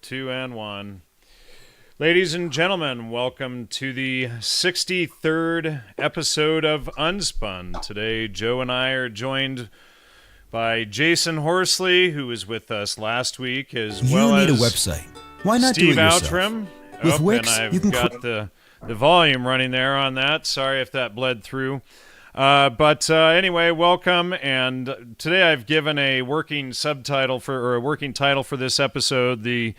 2 and 1. Ladies and gentlemen, welcome to the 63rd episode of UnSpun. Today, Joe and I are joined by Jasun Horsley, who was with us last week, as well as you need a website. Why not Steve do it yourself? Outtrim. With Wix, and I've you can got the volume running there on that. Sorry if that bled through. But anyway, welcome. And today I've given a working title for this episode: the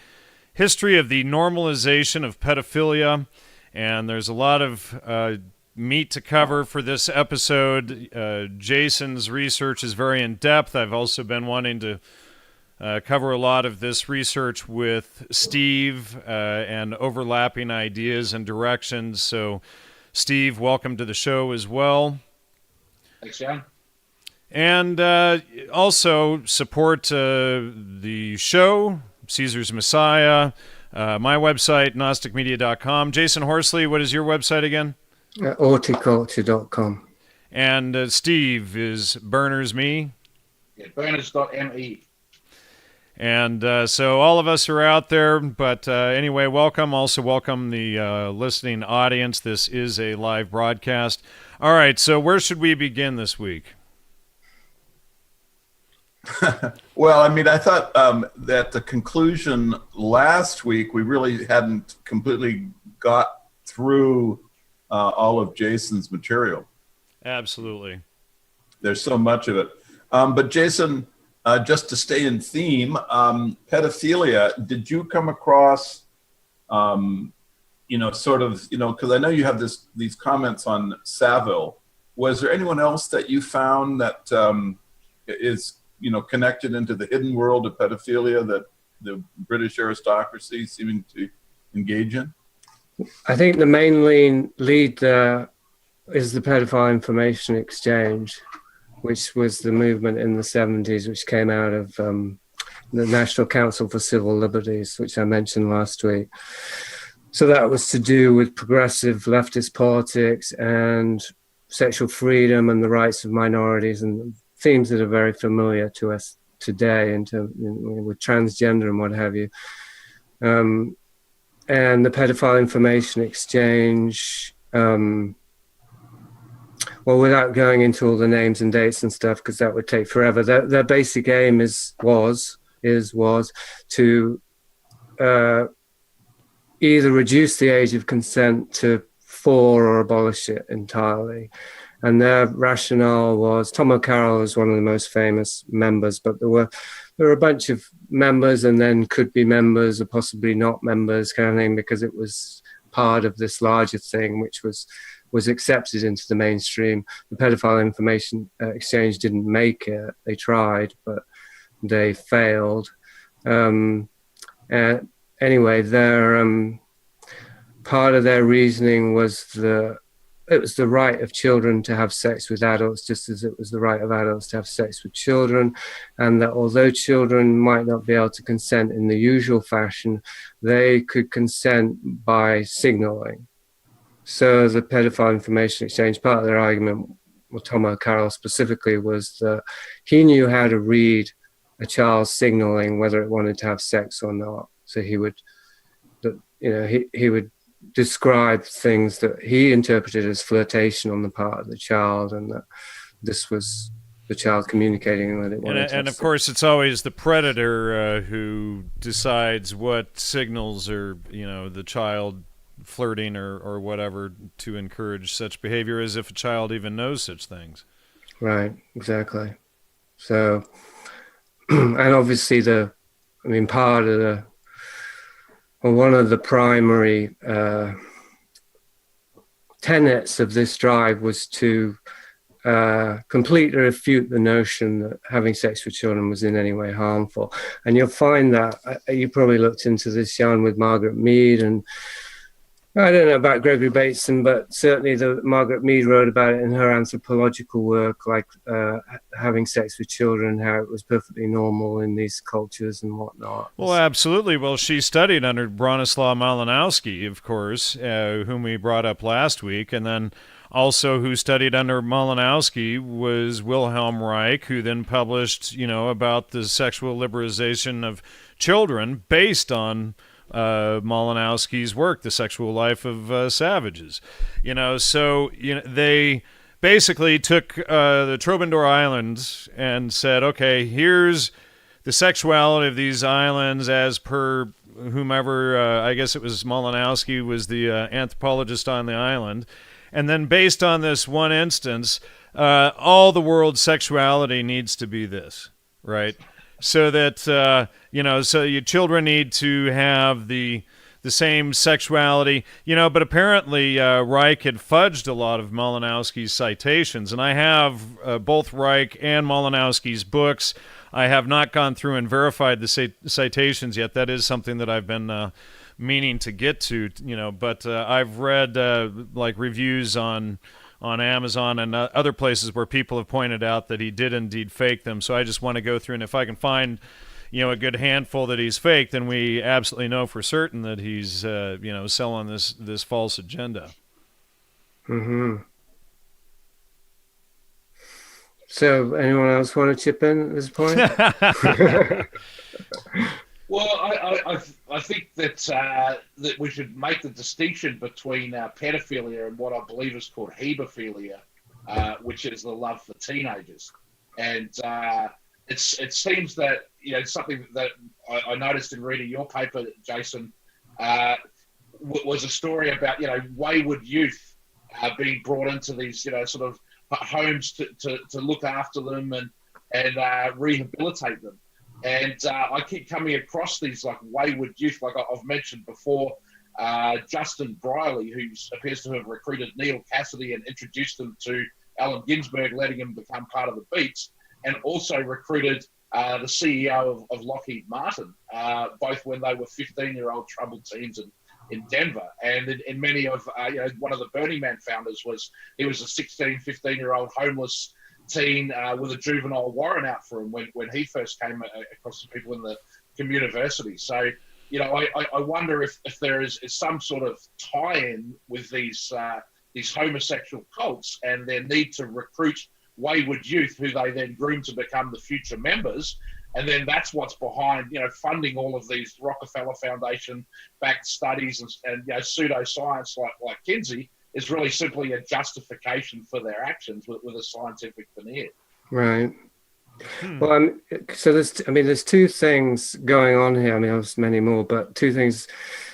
history of the normalization of pedophilia. And there's a lot of meat to cover for this episode. Jason's research is very in depth. I've also been wanting to cover a lot of this research with Steve and overlapping ideas and directions. So, Steve, welcome to the show as well. Thanks, John. And also support the show, Caesar's Messiah, my website, gnosticmedia.com. Jasun Horsley, what is your website again? Horticulture.com. And Steve is Burners Me. Yeah, burners.me. And so all of us are out there, but anyway, welcome. Also welcome the listening audience. This is a live broadcast. All right, so where should we begin this week? Well, I mean, I thought that the conclusion last week, we really hadn't completely got through all of Jason's material. Absolutely. There's so much of it. But Jason, just to stay in theme, pedophilia, did you come across, because I know you have these comments on Saville. Was there anyone else that you found that is, connected into the hidden world of pedophilia that the British aristocracy seeming to engage in? I think the main lead there is the Pedophile Information Exchange, which was the movement in the 70s, which came out of the National Council for Civil Liberties, which I mentioned last week. So that was to do with progressive leftist politics and sexual freedom and the rights of minorities, and themes that are very familiar to us today with transgender and what have you. And the Pedophile Information Exchange, well, without going into all the names and dates and stuff, because that would take forever, their basic aim was to either reduce the age of consent to 4 or abolish it entirely. And their rationale was, Tom O'Carroll is one of the most famous members, but there were a bunch of members and then could be members or possibly not members kind of thing, because it was part of this larger thing which was accepted into the mainstream. The Pedophile Information Exchange didn't make it. They tried, but they failed. Anyway, their part of their reasoning was it was the right of children to have sex with adults, just as it was the right of adults to have sex with children, and that although children might not be able to consent in the usual fashion, they could consent by signaling. So the Pedophile Information Exchange, part of their argument, well, Tom O'Carroll specifically, was that he knew how to read a child's signaling, whether it wanted to have sex or not. So he would describe things that he interpreted as flirtation on the part of the child, and that this was the child communicating that it wanted to have and of sex. course, it's always the predator who decides what signals are, the child flirting or whatever to encourage such behavior, as if a child even knows such things. Right, exactly. So, and obviously part of one of the primary tenets of this drive was to completely refute the notion that having sex with children was in any way harmful. And you'll find that, you probably looked into this, Jan, with Margaret Mead, and I don't know about Gregory Bateson, but certainly Margaret Mead wrote about it in her anthropological work, like having sex with children, how it was perfectly normal in these cultures and whatnot. Well, absolutely. Well, she studied under Bronislaw Malinowski, of course, whom we brought up last week, and then Also, who studied under Malinowski was Wilhelm Reich, who then published, about the sexual liberalization of children based on Malinowski's work, The Sexual Life of Savages. They basically took the Trobador Islands and said, okay, here's the sexuality of these islands as per whomever, I guess it was Malinowski, was the anthropologist on the island. And then based on this one instance, all the world's sexuality needs to be this, right? So that, so your children need to have the same sexuality, but apparently Reich had fudged a lot of Malinowski's citations. And I have both Reich and Malinowski's books. I have not gone through and verified the citations yet. That is something that I've been meaning to get to, but I've read like reviews on Amazon and other places where people have pointed out that he did indeed fake them. So I just want to go through, and if I can find, a good handful that he's faked, then we absolutely know for certain that he's, selling this false agenda. Mm-hmm. So anyone else want to chip in at this point? Well, I think that we should make the distinction between pedophilia and what I believe is called hebephilia, which is the love for teenagers. And it seems that something that I noticed in reading your paper, Jason, was a story about wayward youth being brought into these sort of homes to look after them and rehabilitate them. And I keep coming across these like wayward youth, like I've mentioned before, Justin Briley, who appears to have recruited Neil Cassidy and introduced him to Allen Ginsberg, letting him become part of the Beats, and also recruited the CEO of Lockheed Martin, both when they were 15-year-old troubled teens in Denver. And in many of, one of the Burning Man founders he was a 16, 15-year-old homeless teen with a juvenile warrant out for him when he first came across the people in the community. So, I wonder if there is some sort of tie-in with these homosexual cults and their need to recruit wayward youth who they then groom to become the future members. And then that's what's behind, funding all of these Rockefeller Foundation-backed studies and pseudoscience like Kinsey is really simply a justification for their actions with a scientific veneer. Right. Well, so there's two things going on here. There's many more, but two things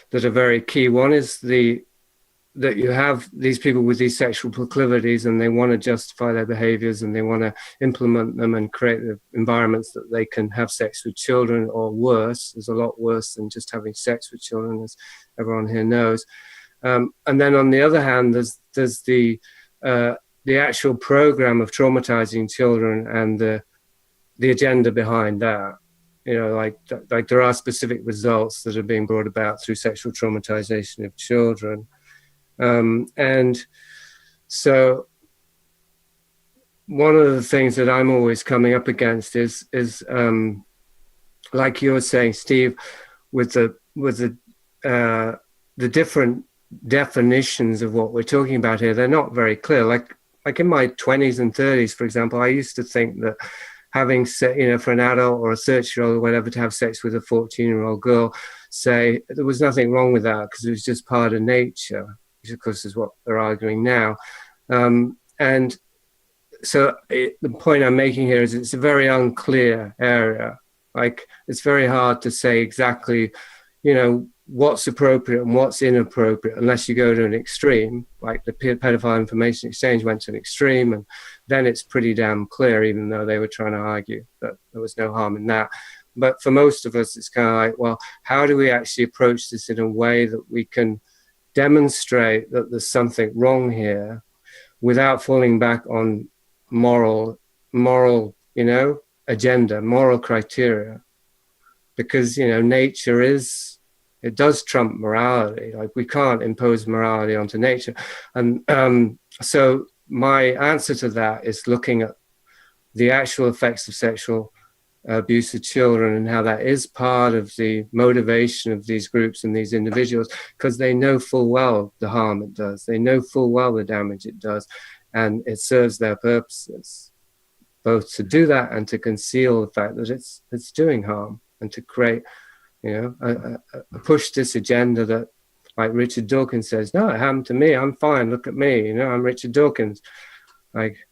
that are very key. One is that you have these people with these sexual proclivities and they want to justify their behaviors and they want to implement them and create the environments that they can have sex with children, or worse. There's a lot worse than just having sex with children, as everyone here knows. And then on the other hand, there's the actual program of traumatizing children and the agenda behind that. Like there are specific results that are being brought about through sexual traumatization of children. And so one of the things that I'm always coming up against is like you were saying, Steve, with the different definitions of what we're talking about here. They're not very clear. Like in my 20s and 30s, for example, I used to think that having for an adult or a 30-year-old or whatever to have sex with a 14-year-old girl, say there was nothing wrong with that because it was just part of nature, which of course is what they're arguing now. And so the point I'm making here is it's a very unclear area. Like it's very hard to say exactly, what's appropriate and what's inappropriate unless you go to an extreme, like the pedophile information exchange went to an extreme, and then it's pretty damn clear, even though they were trying to argue that there was no harm in that. But for most of us, it's kind of like, well, how do we actually approach this in a way that we can demonstrate that there's something wrong here without falling back on moral, agenda, moral criteria? Because, nature it does trump morality. Like we can't impose morality onto nature. And so my answer to that is looking at the actual effects of sexual abuse of children, and how that is part of the motivation of these groups and these individuals, because they know full well the harm it does. They know full well the damage it does, and it serves their purposes, both to do that and to conceal the fact that it's doing harm, and to create, push this agenda that, like Richard Dawkins says, no, it happened to me, I'm fine, look at me, I'm Richard Dawkins. Like,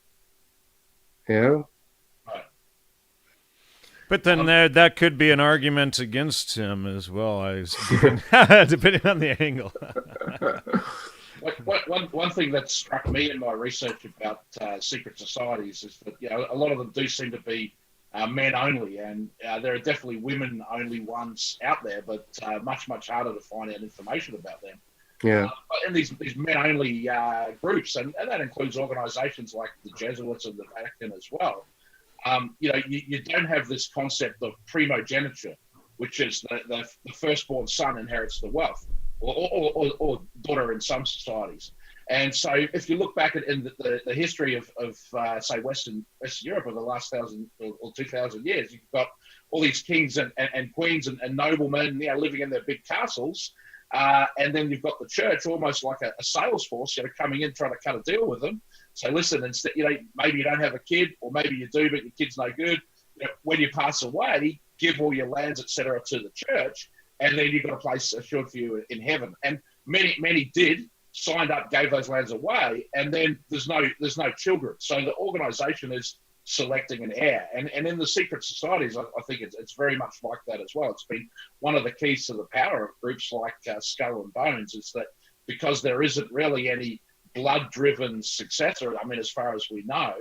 But then that could be an argument against him as well, depending on the angle. One thing that struck me in my research about secret societies is that a lot of them do seem to be men only, and there are definitely women only ones out there, but much harder to find out information about them. Yeah. And these men only groups, and that includes organisations like the Jesuits and the Vatican as well. You don't have this concept of primogeniture, which is the firstborn son inherits the wealth, or daughter in some societies. And so if you look back in the history of say, Western Europe over the last 1,000 or 2,000 years, you've got all these kings and queens and noblemen living in their big castles. And then you've got the church almost like a sales force, coming in, trying to cut a deal with them. So listen, instead, maybe you don't have a kid, or maybe you do, but your kid's no good. When you pass away, give all your lands, etc., to the church, and then you've got a place assured for you in heaven. And many did, signed up, gave those lands away, and then there's no children. So the organisation is selecting an heir. And in the secret societies, I think it's very much like that as well. It's been one of the keys to the power of groups like Skull and Bones, is that because there isn't really any blood-driven successor, as far as we know,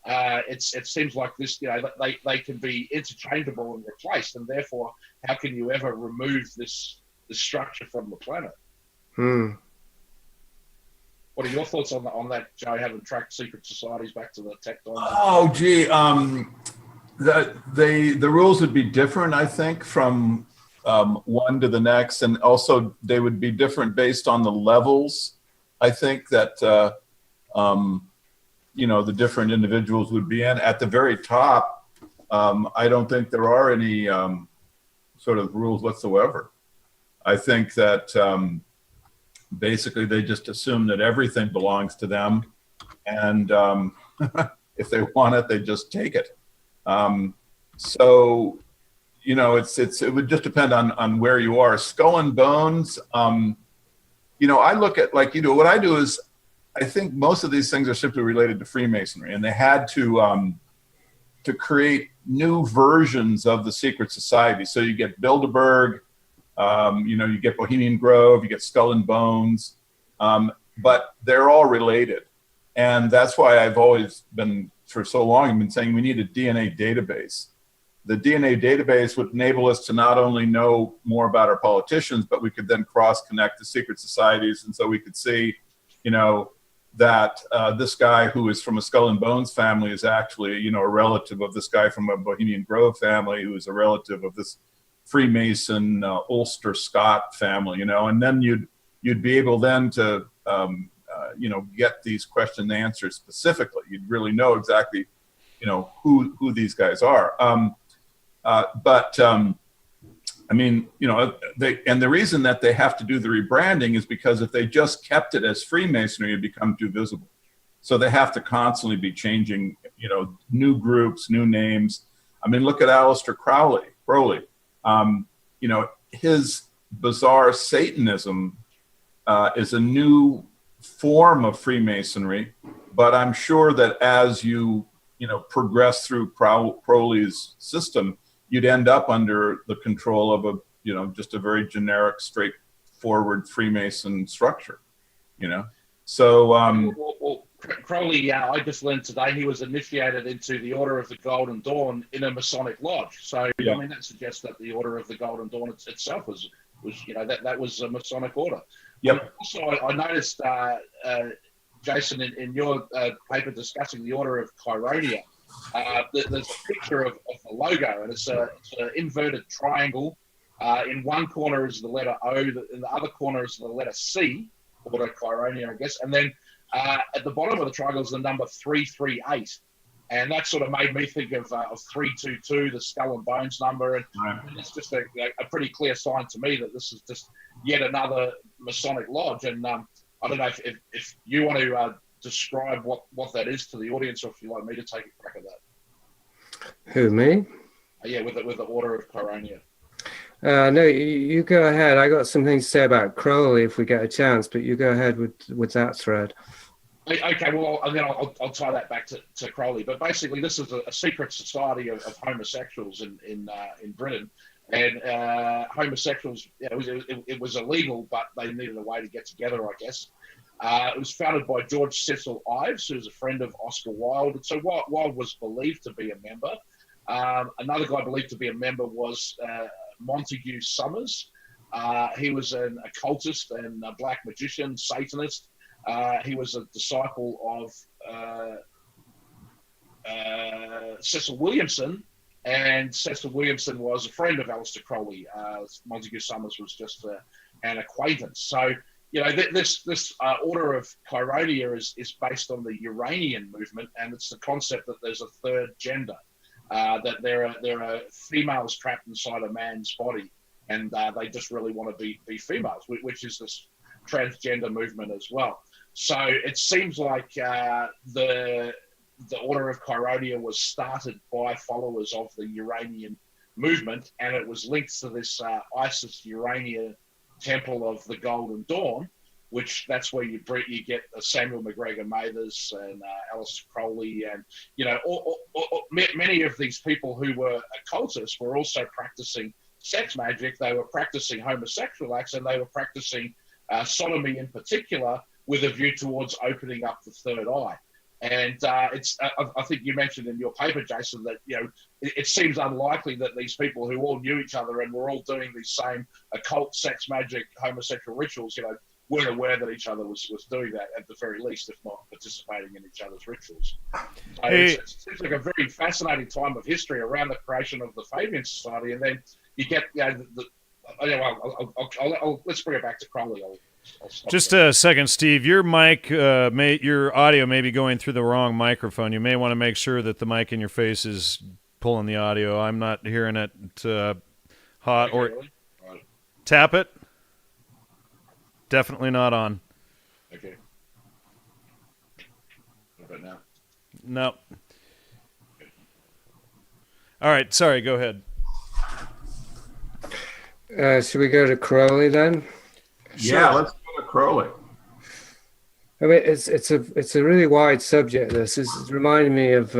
it seems like this, they can be interchangeable and replaced, and therefore, how can you ever remove this structure from the planet? What are your thoughts on that, Joe, having tracked secret societies back to the tech time? Oh, gee. The rules would be different, I think, from one to the next. And also they would be different based on the levels. I think that, the different individuals would be in. At the very top, I don't think there are any sort of rules whatsoever. I think that basically they just assume that everything belongs to them, and if they want it, they just take it. So it would just depend on where you are. Skull and Bones, I look at, like what I do is, I think most of these things are simply related to Freemasonry, and they had to create new versions of the secret society. So you get Bilderberg, you get Bohemian Grove, you get Skull and Bones, but they're all related. And that's why I've always been, for so long, I've been saying we need a DNA database. The DNA database would enable us to not only know more about our politicians, but we could then cross-connect the secret societies. And so we could see, that this guy who is from a Skull and Bones family is actually, a relative of this guy from a Bohemian Grove family, who is a relative of this Freemason Ulster Scott family, and then you'd be able then to get these question and answers specifically. You'd really know exactly who these guys are. The reason that they have to do the rebranding is because if they just kept it as Freemasonry, it'd become too visible. So they have to constantly be changing, new groups, new names. Look at Aleister Crowley. His bizarre Satanism is a new form of Freemasonry, but I'm sure that as you progress through Crowley's system, you'd end up under the control of just a very generic, straightforward Freemason structure, So, well, Crowley, I just learned today he was initiated into the Order of the Golden Dawn in a Masonic lodge. So, yeah. That suggests that the Order of the Golden Dawn itself was that was a Masonic order. Yep. Also, I noticed, Jason, in your paper discussing the Order of Chironia, there's a picture of the logo, and it's an inverted triangle. In one corner is the letter O, in the other corner is the letter C, Order Chironia, I guess, and then at the bottom of the triangle is the number 338. And that sort of made me think of 322, the skull and bones number. And Right. it's just a pretty clear sign to me that this is just yet another Masonic lodge. And I don't know if you want to describe what that is to the audience, or if you like me to take a crack at that. Who, me? Yeah, with the Order of Coronia. No, you go ahead. I got some things to say about Crowley if we get a chance, but you go ahead with that thread. Okay, well, and then I'll tie that back to Crowley. But basically, this is a secret society of homosexuals in Britain, and homosexuals. It was illegal, but they needed a way to get together, I guess. It was founded by George Cecil Ives, who's a friend of Oscar Wilde. And so Wilde was believed to be a member. Another guy believed to be a member was Montague Summers. He was an occultist and a black magician, Satanist. He was a disciple of Cecil Williamson, and Cecil Williamson was a friend of Aleister Crowley. Montague Summers was just an acquaintance. So, this Order of Chironia is based on the Uranian movement, and it's the concept that there's a third gender, that there are females trapped inside a man's body, and they just really want to be females, which is this transgender movement as well. So it seems like the Order of Chironia was started by followers of the Uranian movement, and it was linked to this Isis Urania Temple of the Golden Dawn, which that's where you get Samuel McGregor Mathers and Aleister Crowley, and many of these people who were occultists were also practicing sex magic. They were practicing homosexual acts, and they were practicing sodomy in particular, with a view towards opening up the third eye. And I think you mentioned in your paper, Jason, that it seems unlikely that these people who all knew each other and were all doing these same occult, sex magic, homosexual rituals, weren't aware that each other was doing that, at the very least, if not participating in each other's rituals. So it seems like a very fascinating time of history around the creation of the Fabian Society, and then you get let's bring it back to Crowley. Just a second, Steve. Your mic, your audio may be going through the wrong microphone. You may want to make sure that the mic in your face is pulling the audio. I'm not hearing it hot. Okay, or really? Right. Tap it. Definitely not on. Okay. What about now? No. All right. Sorry. Go ahead. Should we go to Crowley then? Yeah, let's go to Crowley. I mean, it's a really wide subject. This is reminding me of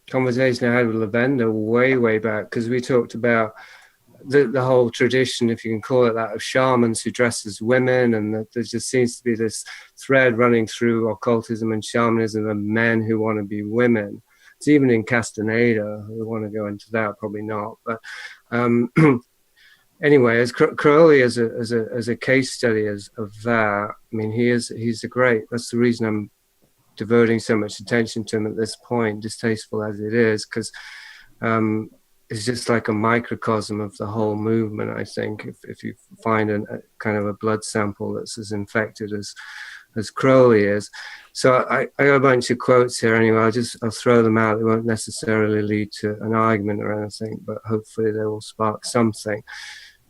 conversation I had with Lavender way back, because we talked about the whole tradition, if you can call it that, of shamans who dress as women, and that there just seems to be this thread running through occultism and shamanism of men who want to be women. It's even in Castaneda. We want to go into that, probably not, but anyway, as Crowley as a case study of that, I mean, he's a great. That's the reason I'm devoting so much attention to him at this point, distasteful as it is, because it's just like a microcosm of the whole movement. I think if you find a kind of a blood sample that's as infected as Crowley is. So I got a bunch of quotes here anyway. I'll throw them out. They won't necessarily lead to an argument or anything, but hopefully they will spark something.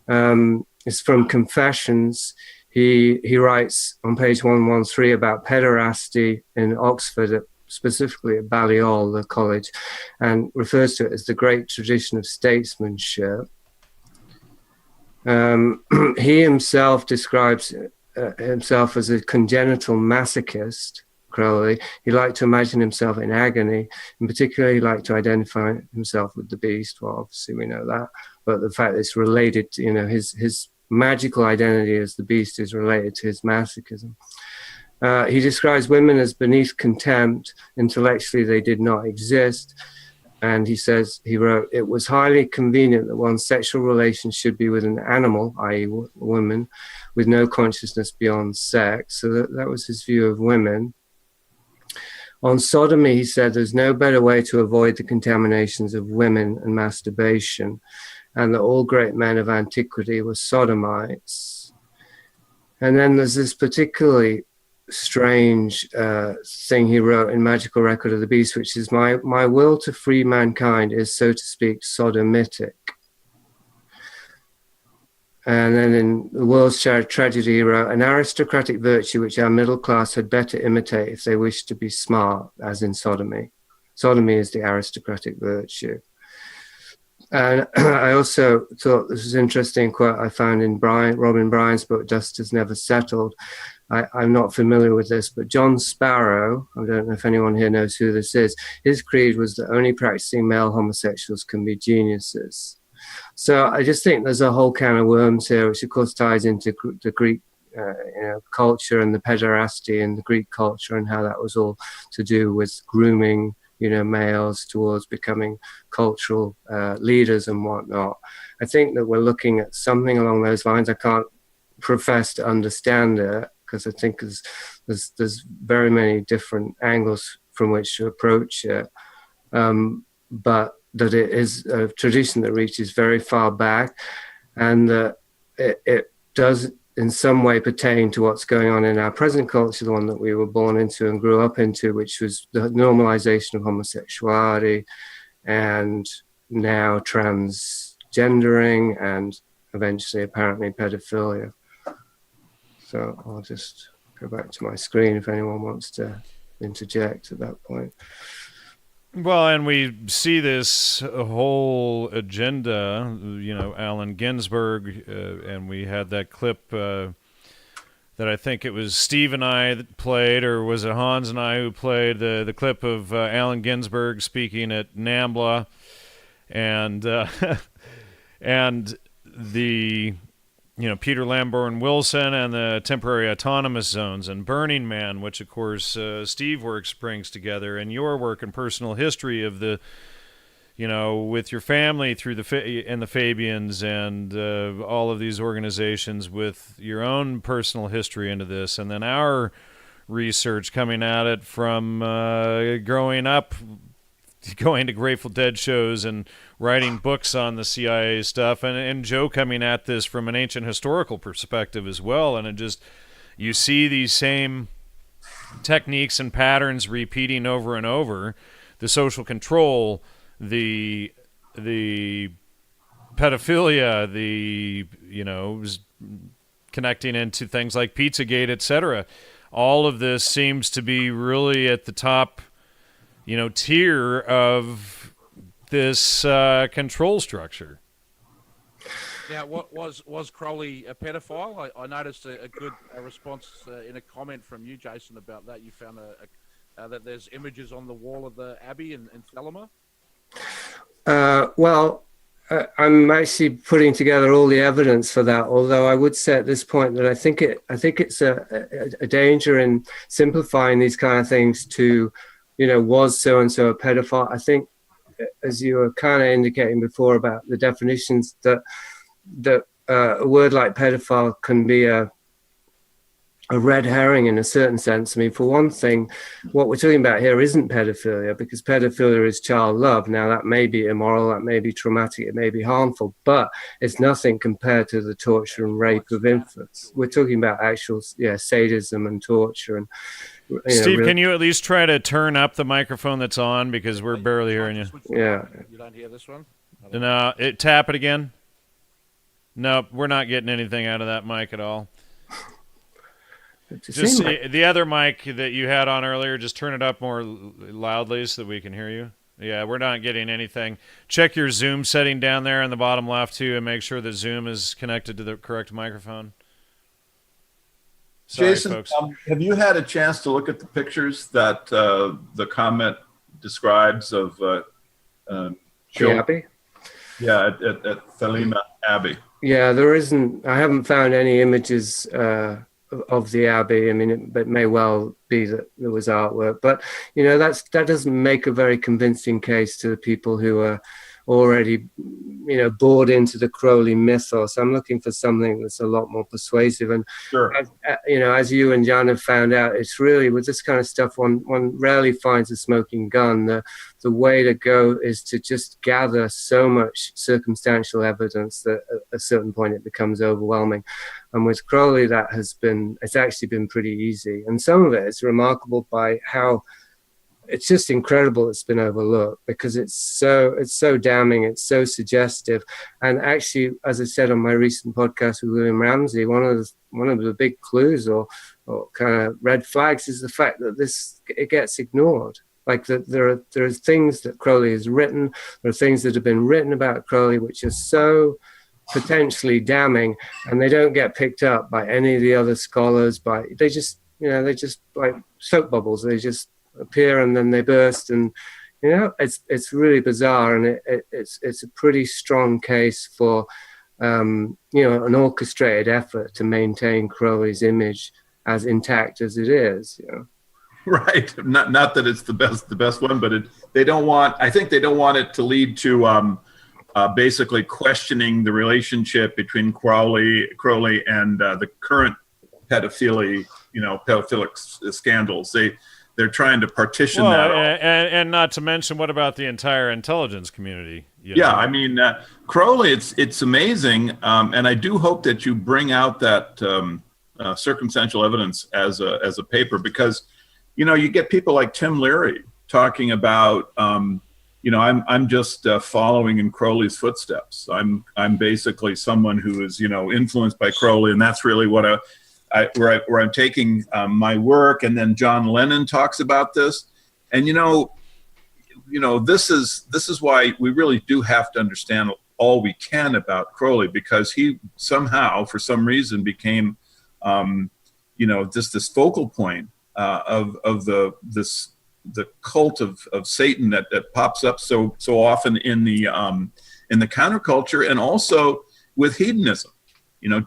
It's from Confessions. He writes on page 113 about pederasty in Oxford, specifically at Balliol, the college, and refers to it as the great tradition of statesmanship. He himself describes himself as a congenital masochist, Crowley. He liked to imagine himself in agony. In particular, he liked to identify himself with the beast. Well, obviously we know that, but the fact that it's related to, his magical identity as the beast is related to his masochism. He describes women as beneath contempt. Intellectually, they did not exist. And he wrote, it was highly convenient that one's sexual relation should be with an animal, i.e. a woman, with no consciousness beyond sex. So that was his view of women. On sodomy, he said, there's no better way to avoid the contaminations of women and masturbation, and that all great men of antiquity were sodomites. And then there's this particularly strange thing he wrote in Magical Record of the Beast, which is my will to free mankind is, so to speak, sodomitic. And then in The World's Tragedy, he wrote, an aristocratic virtue which our middle class had better imitate if they wish to be smart, as in sodomy. Sodomy is the aristocratic virtue. And I also thought this was an interesting quote I found in Robin Bryan's book, Dust Has Never Settled. I'm not familiar with this, but John Sparrow, I don't know if anyone here knows who this is, his creed was that only practicing male homosexuals can be geniuses. So I just think there's a whole can of worms here, which of course ties into the Greek culture and the pederasty in the Greek culture and how that was all to do with grooming, males towards becoming cultural leaders and whatnot. I think that we're looking at something along those lines. I can't profess to understand it because I think there's very many different angles from which to approach it. But that it is a tradition that reaches very far back, and that it does in some way pertain to what's going on in our present culture, the one that we were born into and grew up into, which was the normalization of homosexuality and now transgendering and eventually apparently pedophilia. So I'll just go back to my screen if anyone wants to interject at that point. Well, and we see this whole agenda, Allen Ginsberg, and we had that clip that I think it was Steve and I that played, or was it Hans and I who played, the clip of Allen Ginsberg speaking at NAMBLA, and and the Peter Lamborn Wilson and the temporary autonomous zones and Burning Man, which of course Steve works brings together, and your work and personal history of the, with your family through the Fabians and all of these organizations with your own personal history into this, and then our research coming at it from growing up, going to Grateful Dead shows and writing books on the CIA stuff, and Joe coming at this from an ancient historical perspective as well, and it just, you see these same techniques and patterns repeating over and over, the social control, the pedophilia, the connecting into things like Pizzagate, etc. All of this seems to be really at the top tier of this control structure. Now, what was Crowley a pedophile? I noticed a good response in a comment from you, Jason, about that. You found that there's images on the wall of the Abbey in Thelema. Well, I'm actually putting together all the evidence for that. Although I would say at this point that I think it's a danger in simplifying these kind of things to, was so and so a pedophile. I think, as you were kind of indicating before about the definitions, that a word like pedophile can be a red herring in a certain sense. I mean, for one thing, what we're talking about here isn't pedophilia, because pedophilia is child love. Now, that may be immoral, that may be traumatic, it may be harmful, but it's nothing compared to the torture and rape of infants. We're talking about actual sadism and torture. And Steve, can you at least try to turn up the microphone that's on, because we're barely hearing you? Yeah. You don't hear this one? No, tap it again. Nope, we're not getting anything out of that mic at all. Just the other mic that you had on earlier, just turn it up more loudly so that we can hear you. Yeah, we're not getting anything. Check your Zoom setting down there in the bottom left, too, and make sure that Zoom is connected to the correct microphone. Sorry, Jason, folks. Have you had a chance to look at the pictures that the comment describes of children? Abbey? Yeah, at Thelema Abbey. Yeah, there isn't. I haven't found any images of the Abbey. I mean, it may well be that there was artwork, but that doesn't make a very convincing case to the people who are already bought into the Crowley mythos. I'm looking for something that's a lot more persuasive. And sure. As you and Jan have found out, it's really with this kind of stuff, one rarely finds a smoking gun. The way to go is to just gather so much circumstantial evidence that at a certain point it becomes overwhelming. And with Crowley, it's actually been pretty easy. And some of it is remarkable by how it's just incredible it's been overlooked, because it's so damning, it's so suggestive. And actually, as I said on my recent podcast with William Ramsey, one of the big clues or kind of red flags is the fact that it gets ignored. Like that there are things that Crowley has written, there are things that have been written about Crowley which are so potentially damning, and they don't get picked up by any of the other scholars. They just like soap bubbles. They just appear and then they burst, and it's really bizarre, and it's a pretty strong case for an orchestrated effort to maintain Crowley's image as intact as it is. Right. Not that it's the best one, but I think they don't want it to lead to basically questioning the relationship between Crowley and the current pedophilic scandals. They're trying to partition that off. And not to mention, what about the entire intelligence community? Yeah, I mean, Crowley, it's amazing, and I do hope that you bring out that circumstantial evidence as a paper, because you get people like Tim Leary talking about I'm just following in Crowley's footsteps. I'm basically someone who is influenced by Crowley, and that's really what where I'm taking my work. And then John Lennon talks about this, and this is why we really do have to understand all we can about Crowley, because he somehow, for some reason, became just this focal point of the cult of Satan that pops up so often in the counterculture, and also with hedonism.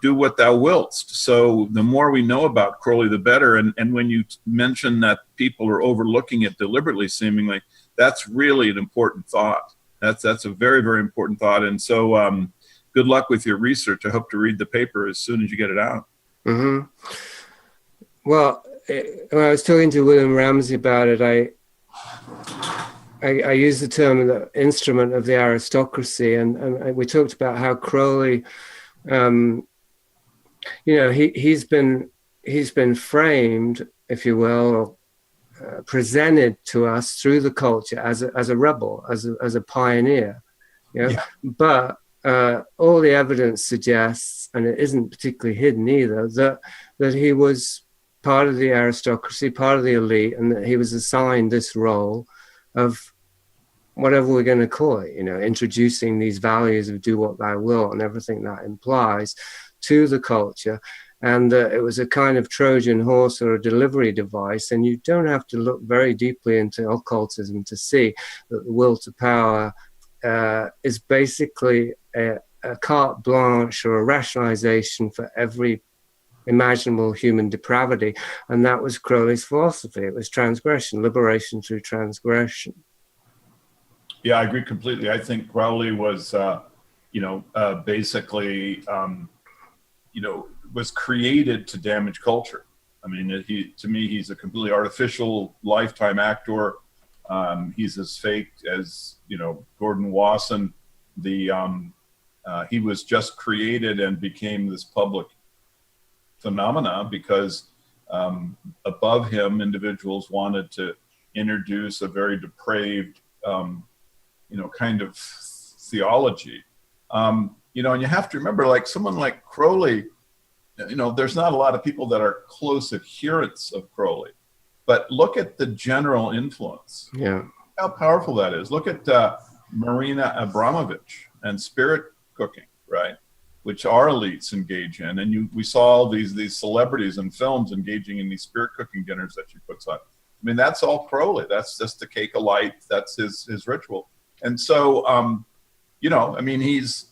Do what thou willst. So the more we know about Crowley, the better. And when you mention that people are overlooking it deliberately, seemingly, that's really an important thought. That's a very, very important thought. And so good luck with your research. I hope to read the paper as soon as you get it out. Mm-hmm. Well, when I was talking to William Ramsey about it, I used the term the instrument of the aristocracy, and we talked about how Crowley, he's been framed, if you will, or presented to us through the culture as a rebel, as a pioneer. Yeah. But all the evidence suggests, and it isn't particularly hidden either, that he was part of the aristocracy, part of the elite, and that he was assigned this role of whatever we're going to call it, introducing these values of do what thou wilt and everything that implies to the culture. And it was a kind of Trojan horse or a delivery device. And you don't have to look very deeply into occultism to see that the will to power is basically a carte blanche or a rationalization for every imaginable human depravity. And that was Crowley's philosophy. It was transgression, liberation through transgression. Yeah, I agree completely. I think Crowley was, basically, was created to damage culture. I mean, to me, he's a completely artificial lifetime actor. He's as fake as, Gordon Wasson. He was just created and became this public phenomena because above him, individuals wanted to introduce a very depraved, kind of theology. And you have to remember, like someone like Crowley, there's not a lot of people that are close adherents of Crowley, but look at the general influence. Yeah. How powerful that is. Look at Marina Abramovich and spirit cooking, right? Which our elites engage in. And we saw all these celebrities and films engaging in these spirit cooking dinners that she puts on. I mean, that's all Crowley. That's just the cake of light. That's his ritual. And so, he's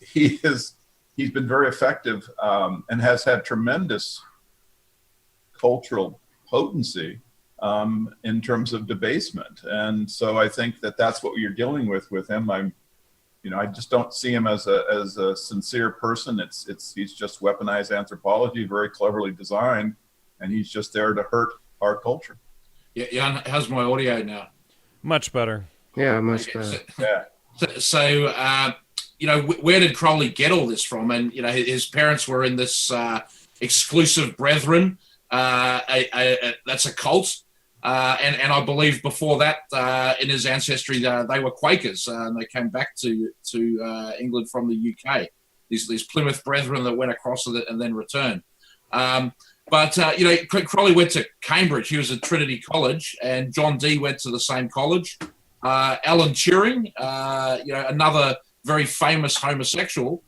been very effective and has had tremendous cultural potency in terms of debasement. And so I think that's what you're dealing with him. I just don't see him as a sincere person. He's just weaponized anthropology, very cleverly designed, and he's just there to hurt our culture. Yeah, how's my audio now? Much better. Yeah, much better. So, where did Crowley get all this from? And his parents were in this exclusive brethren. That's a cult. And I believe before that, in his ancestry, they were Quakers, and they came back to England from the UK. These Plymouth Brethren that went across and then returned. But Crowley went to Cambridge. He was at Trinity College, and John Dee went to the same college. Alan Turing, another very famous homosexual,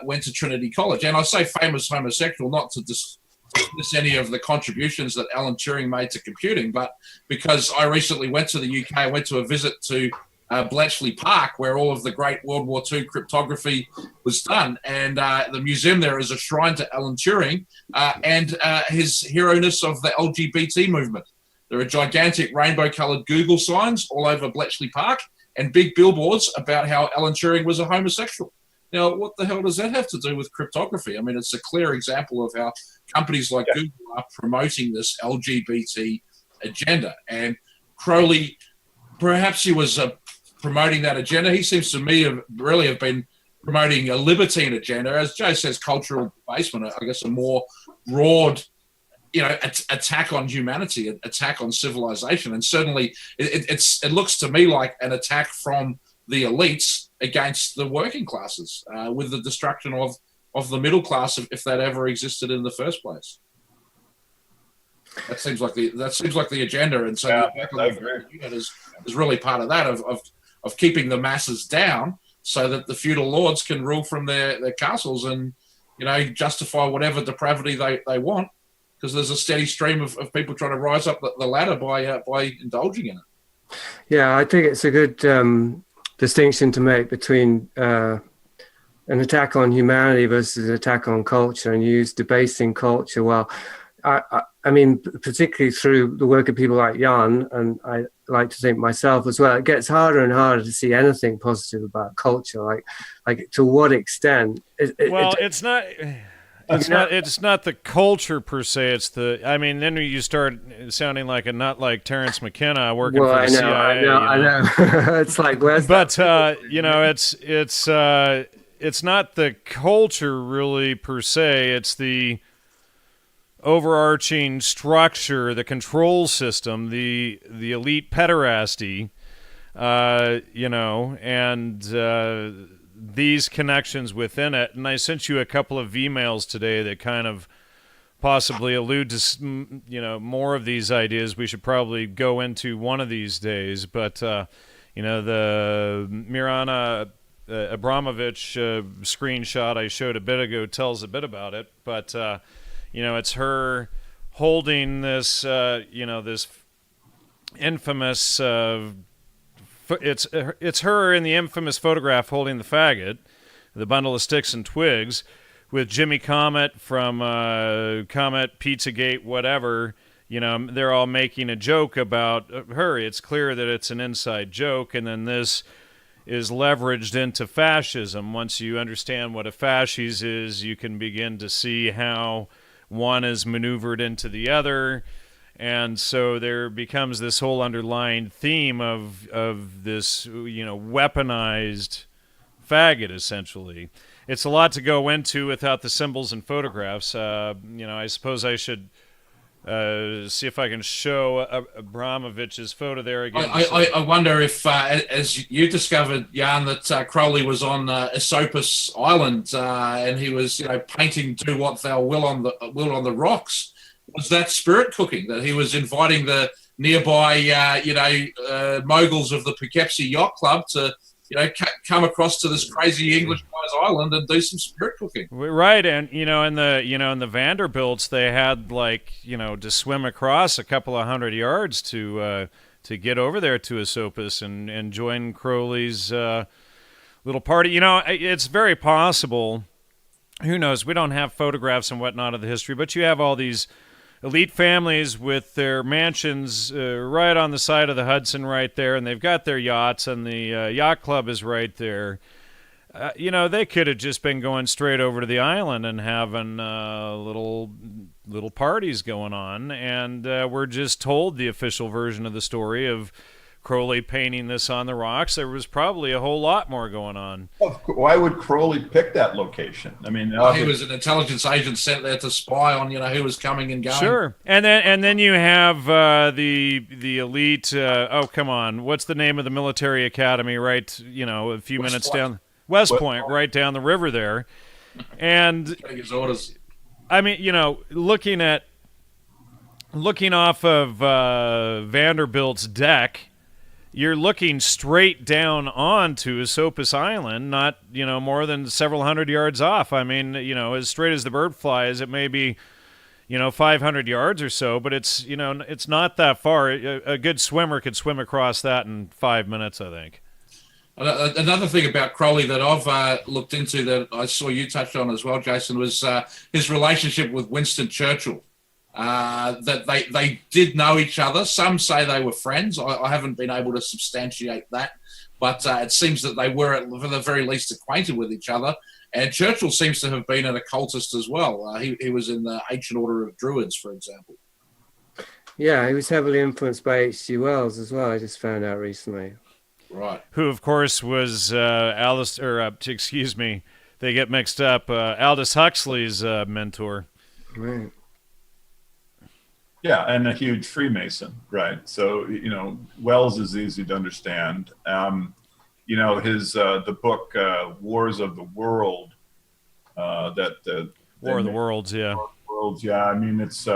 went to Trinity College. And I say famous homosexual not to dismiss any of the contributions that Alan Turing made to computing, but because I recently went to the UK, I went to a visit to Bletchley Park, where all of the great World War II cryptography was done. And the museum there is a shrine to Alan Turing and his hero-ness of the LGBT movement. There are gigantic rainbow-coloured Google signs all over Bletchley Park and big billboards about how Alan Turing was a homosexual. Now, what the hell does that have to do with cryptography? I mean, it's a clear example of how companies like Google are promoting this LGBT agenda. And Crowley, perhaps he was promoting that agenda. He seems to me really have been promoting a libertine agenda, as Joe says, cultural debasement, I guess a more broad, attack on humanity, attack on civilization. And certainly it looks to me like an attack from the elites against the working classes, with the destruction of the middle class, if that ever existed in the first place. That seems like the agenda, and so the unit is really part of that of keeping the masses down, so that the feudal lords can rule from their castles and justify whatever depravity they want, because there's a steady stream of people trying to rise up the ladder by indulging in it. Yeah, I think it's a good distinction to make between an attack on humanity versus an attack on culture, and use debasing culture. Well, I mean, particularly through the work of people like Jan, and I like to think myself as well, it gets harder and harder to see anything positive about culture. Like to what extent? It's not. It's not the culture per se. It's the. I mean, then you start sounding like a nut like Terrence McKenna working for the CIA. I know. It's like where's. But it's not the culture really per se. It's the overarching structure, the control system, the elite pederasty, and these connections within it. And I sent you a couple of emails today that kind of possibly allude to more of these ideas we should probably go into one of these days. But the Mirana Abramovich screenshot I showed a bit ago tells a bit about it. But it's her holding this this infamous it's her in the infamous photograph holding the faggot, the bundle of sticks and twigs, with Jimmy Comet from Comet, Pizzagate, whatever. They're all making a joke about her. It's clear that it's an inside joke, and then this is leveraged into fascism. Once you understand what a fascist is, you can begin to see how one is maneuvered into the other. And so there becomes this whole underlying theme of this, weaponized faggot, essentially. It's a lot to go into without the symbols and photographs. I suppose I should see if I can show Abramovich's photo there again. I wonder if, as you discovered, Jan, that Crowley was on Esopus Island and he was, painting "Do What Thou Will" on the rocks. Was that spirit cooking, that he was inviting the nearby, moguls of the Poughkeepsie Yacht Club to, come across to this crazy English guy's island and do some spirit cooking? Right, and in the Vanderbilts, they had to swim across a couple of 100 yards to get over there to Esopus and join Crowley's little party. It's very possible. Who knows? We don't have photographs and whatnot of the history, but you have all these elite families with their mansions right on the side of the Hudson right there, and they've got their yachts, and the yacht club is right there. They could have just been going straight over to the island and having little parties going on, and we're just told the official version of the story of Crowley painting this on the rocks, there was probably a whole lot more going on. Why would Crowley pick that location? I mean, Well, he was an intelligence agent sent there to spy on, who was coming and going. Sure, and then you have the elite. Oh, come on, what's the name of the military academy? Right, a few West minutes Point. down West Point, right down the river there, and Getting his orders. I mean, looking off of Vanderbilt's deck, you're looking straight down onto Esopus Island, not, more than several hundred yards off. I mean, as straight as the bird flies, it may be, 500 yards or so, but it's, it's not that far. A good swimmer could swim across that in 5 minutes, I think. Another thing about Crowley that I've looked into that I saw you touched on as well, Jason, was his relationship with Winston Churchill. That they did know each other. Some say they were friends. I haven't been able to substantiate that, but it seems that they were, at the very least, acquainted with each other. And Churchill seems to have been an occultist as well. He was in the Ancient Order of Druids, for example. Yeah, he was heavily influenced by H.G. Wells as well. I just found out recently. Right. Who, of course, was excuse me, they get mixed up. Aldous Huxley's mentor. Right. Yeah, and a huge Freemason, right? So, Wells is easy to understand. His the book Wars of the World, War of the Worlds, yeah. Worlds, yeah. I mean, it's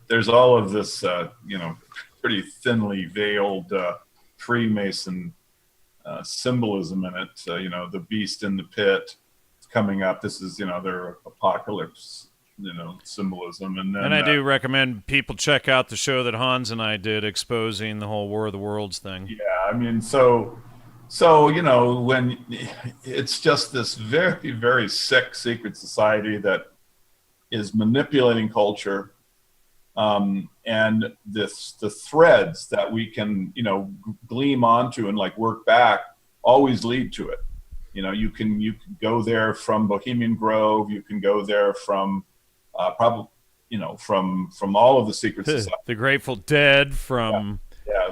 there's all of this, pretty thinly veiled Freemason symbolism in it. The beast in the pit coming up. This is, their apocalypse. Symbolism, and then, and I do recommend people check out the show that Hans and I did exposing the whole War of the Worlds thing. Yeah, I mean, so when it's just this very, very sick secret society that is manipulating culture, and the threads that we can gleam onto and work back always lead to it. You can go there from Bohemian Grove, you can go there from probably, from all of the secret society. The Grateful Dead, from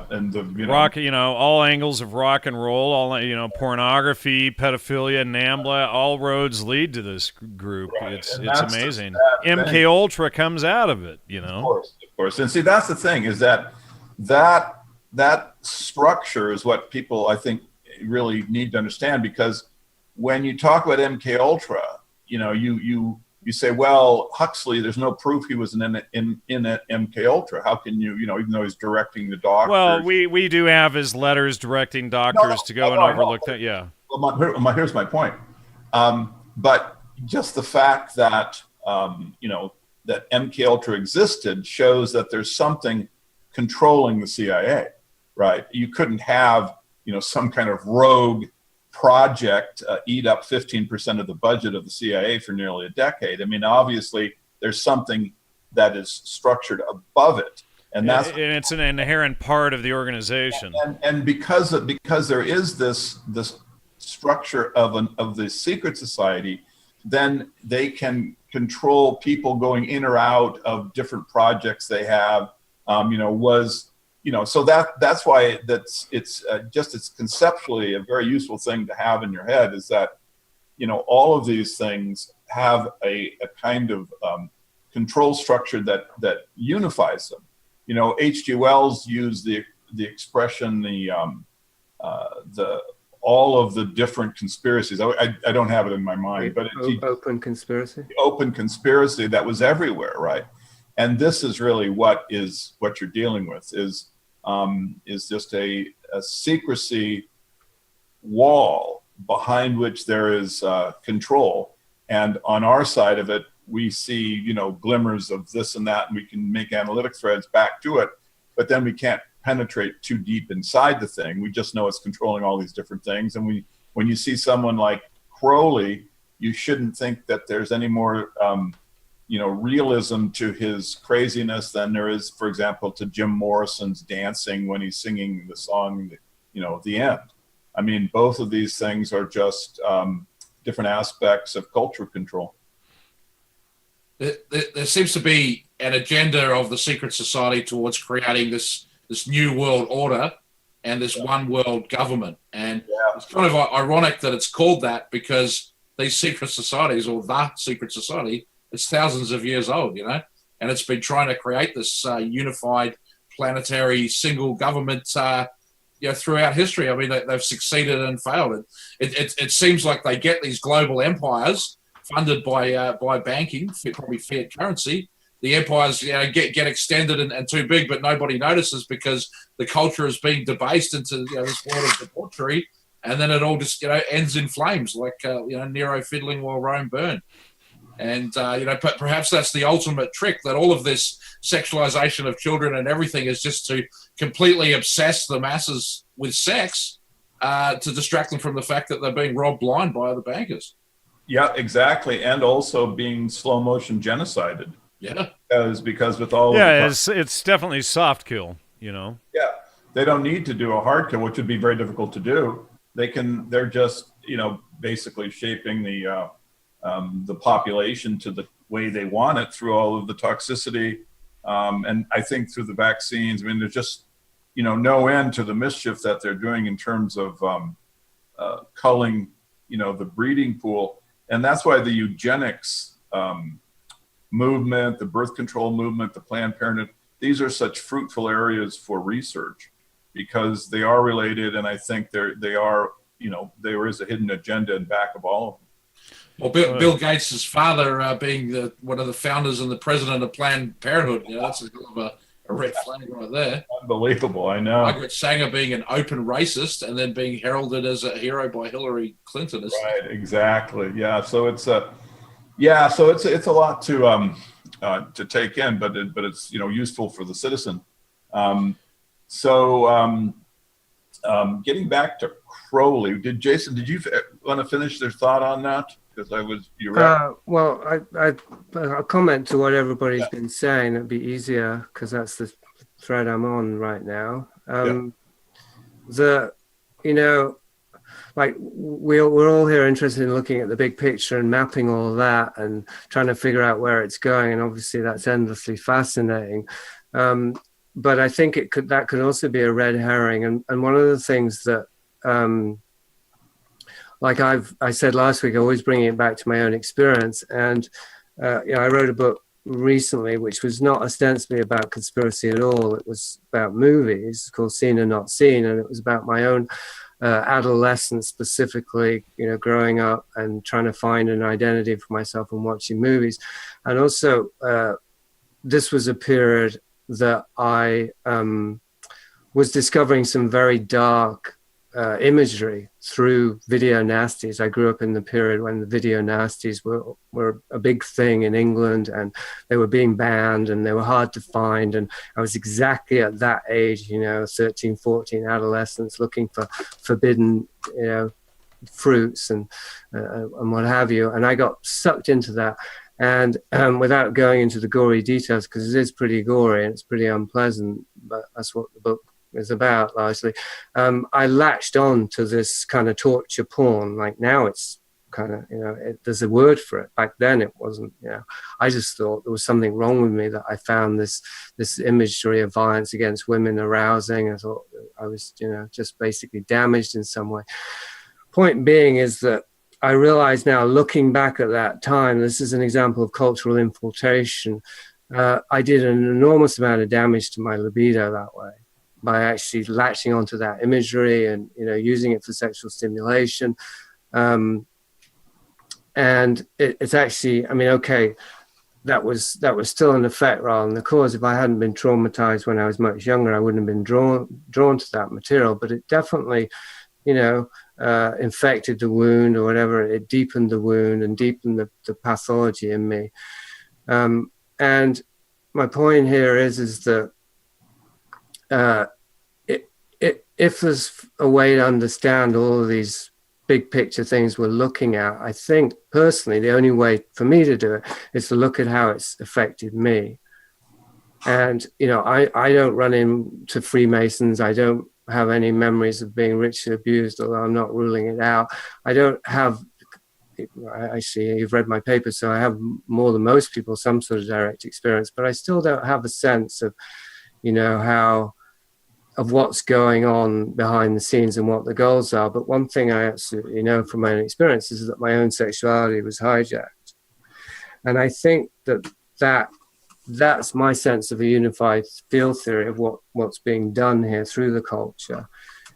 and the rock, all angles of rock and roll, all pornography, pedophilia, NAMBLA, all roads lead to this group. Right. It's the amazing. sad MK thing. Ultra comes out of it, Of course. And see, that's the thing, is that structure is what people, I think, really need to understand, because when you talk about MK Ultra, you say, well, Huxley, there's no proof he was in MK Ultra. How can you, even though he's directing the doctors? Well, we do have his letters directing doctors to go and overlook that. Yeah. Well, here's my point. But just the fact that that MK Ultra existed shows that there's something controlling the CIA, right? You couldn't have some kind of rogue project eat up 15% of the budget of the CIA for nearly a decade. I mean, obviously, there's something that is structured above it, and it's an inherent part of the organization. And because there is this structure of the secret society, then they can control people going in or out of different projects they have. So that's why it's conceptually a very useful thing to have in your head, is that, all of these things have a kind of control structure that unifies them. H.G. Wells used the expression, all of the different conspiracies. I don't have it in my mind, but open conspiracy. The open conspiracy that was everywhere, right? And this is really what you're dealing with is just a secrecy wall behind which there is control. And on our side of it, we see, glimmers of this and that, and we can make analytic threads back to it, but then we can't penetrate too deep inside the thing. We just know it's controlling all these different things. And when you see someone like Crowley, you shouldn't think that there's any more realism to his craziness than there is, for example, to Jim Morrison's dancing when he's singing the song, The End. I mean, both of these things are just different aspects of culture control. There seems to be an agenda of the secret society towards creating this new world order, and this one world government. And it's kind of ironic that it's called that, because these secret societies, or the secret society, it's thousands of years old, and it's been trying to create this unified planetary single government throughout history. I mean, they've succeeded and failed. It seems like they get these global empires funded by banking, probably fiat currency. The empires get extended and too big, but nobody notices because the culture is being debased into this world of debauchery, and then it all just ends in flames, like Nero fiddling while Rome burned. And perhaps that's the ultimate trick, that all of this sexualization of children and everything is just to completely obsess the masses with sex, to distract them from the fact that they're being robbed blind by the bankers. Yeah, exactly, and also being slow motion genocided. Yeah, because with all it's definitely soft kill. Yeah, they don't need to do a hard kill, which would be very difficult to do. They're just basically shaping the population to the way they want it through all of the toxicity, and I think through the vaccines. I mean, there's just no end to the mischief that they're doing in terms of culling the breeding pool, and that's why the eugenics movement, the birth control movement, the Planned Parenthood, these are such fruitful areas for research, because they are related, and I think there is a hidden agenda in back of all of them. Well, Bill Gates' father being one of the founders and the president of Planned Parenthood, that's a kind of a red flag right there. Unbelievable, I know. Margaret Sanger being an open racist and then being heralded as a hero by Hillary Clinton. Right, exactly. Yeah, so it's a lot to take in, but it's useful for the citizen. Getting back to Crowley, Jason, did you want to finish their thought on that? Because I'll comment to what everybody's been saying. It'd be easier because that's the thread I'm on right now. We're all here interested in looking at the big picture and mapping all of that and trying to figure out where it's going, and obviously that's endlessly fascinating. But I think that could also be a red herring. And one of the things that, I said last week, I always bring it back to my own experience. And I wrote a book recently which was not ostensibly about conspiracy at all. It was about movies, called Seen and Not Seen, and it was about my own adolescence, specifically, growing up and trying to find an identity for myself and watching movies. And also, this was a period that I was discovering some very dark imagery through video nasties. I grew up in the period when the video nasties were a big thing in England, and they were being banned and they were hard to find. And I was exactly at that age, 13, 14, adolescents, looking for forbidden, fruits and what have you. And I got sucked into that. And without going into the gory details, because it is pretty gory and it's pretty unpleasant, but that's what the book is about largely, I latched on to this kind of torture porn. Like now it's kind of, there's a word for it. Back then it wasn't, I just thought there was something wrong with me that I found this imagery of violence against women arousing. I thought I was, just basically damaged in some way. Point being is that I realize now, looking back at that time, this is an example of cultural infiltration. I did an enormous amount of damage to my libido that way, by actually latching onto that imagery and using it for sexual stimulation. And it's actually, that was still an effect rather than the cause. If I hadn't been traumatized when I was much younger, I wouldn't have been drawn to that material. But it definitely, infected the wound or whatever. It deepened the wound and deepened the pathology in me. And my point here is that if there's a way to understand all of these big picture things we're looking at, I think personally the only way for me to do it is to look at how it's affected me. And I don't run into Freemasons. I don't have any memories of being ritually abused, although I'm not ruling it out. I don't have, I see you've read my paper, so I have more than most people some sort of direct experience, but I still don't have a sense of how of what's going on behind the scenes and what the goals are. But one thing I absolutely know from my own experience is that my own sexuality was hijacked. And I think that's my sense of a unified field theory of what's being done here through the culture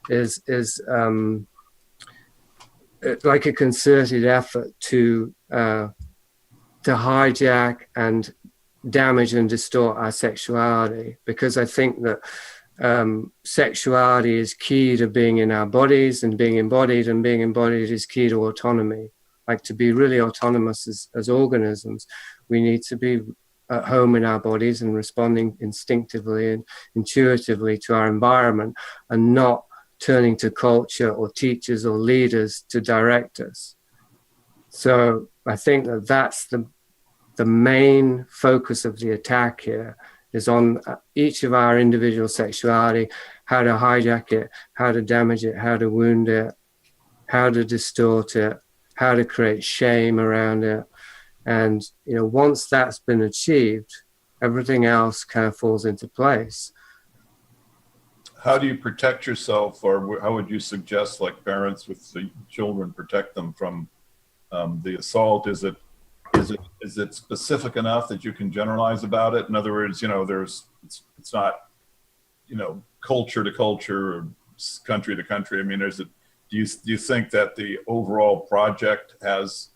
is like a concerted effort to hijack and damage and distort our sexuality, because I think that sexuality is key to being in our bodies and being embodied is key to autonomy. Like, to be really autonomous as organisms, we need to be at home in our bodies and responding instinctively and intuitively to our environment, and not turning to culture or teachers or leaders to direct us. So I think that that's the main focus of the attack here, is on each of our individual sexuality, how to hijack it, how to damage it, how to wound it, how to distort it, how to create shame around it. And, you know, once that's been achieved, everything else kind of falls into place. How do you protect yourself, or how would you suggest, like, parents with the children protect them from the assault? Is it specific enough that you can generalize about it? In other words, you know, it's not, you know, culture to culture or country to country. I mean, do you think that the overall project has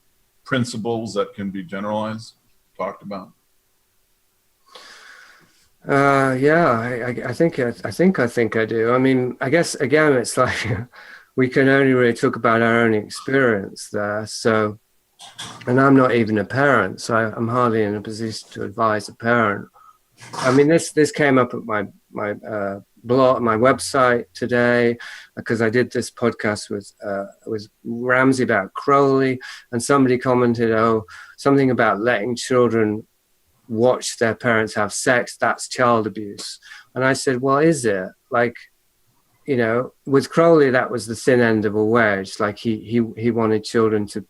principles that can be generalized, talked about? Yeah, I think I do. I mean, I guess again, it's like we can only really talk about our own experience there. So, and I'm not even a parent, so I'm hardly in a position to advise a parent. I mean, this came up at my blog, my website today, because I did this podcast with Ramsey about Crowley, and somebody commented, something about letting children watch their parents have sex, that's child abuse. And I said, well, is it? Like, you know, with Crowley, that was the thin end of a wedge. Like, he wanted children to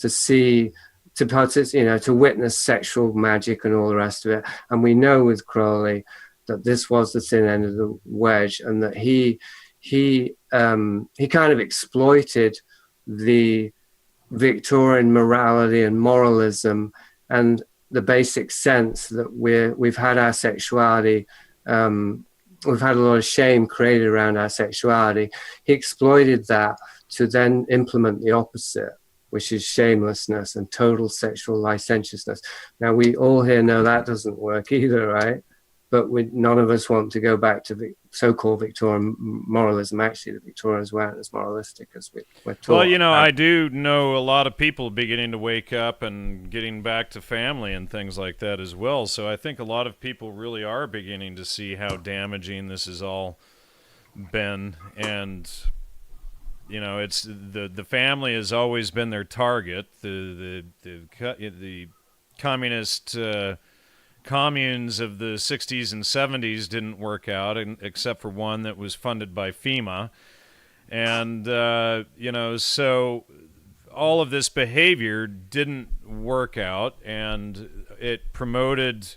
see, to participate, you know, to witness sexual magic and all the rest of it. And we know with Crowley that this was the thin end of the wedge, and that he kind of exploited the Victorian morality and moralism and the basic sense that we've had our sexuality, we've had a lot of shame created around our sexuality. He exploited that to then implement the opposite, which is shamelessness and total sexual licentiousness. Now, we all here know that doesn't work either, right? But none of us want to go back to the so-called Victorian moralism. Actually, the Victorians weren't as moralistic as we're taught. Well, you know, I do know a lot of people beginning to wake up and getting back to family and things like that as well. So I think a lot of people really are beginning to see how damaging this has all been. And, you know, it's the family has always been their target. The communist communes of the 60s and 70s didn't work out, except for one that was funded by FEMA. And, you know, so all of this behavior didn't work out, and it promoted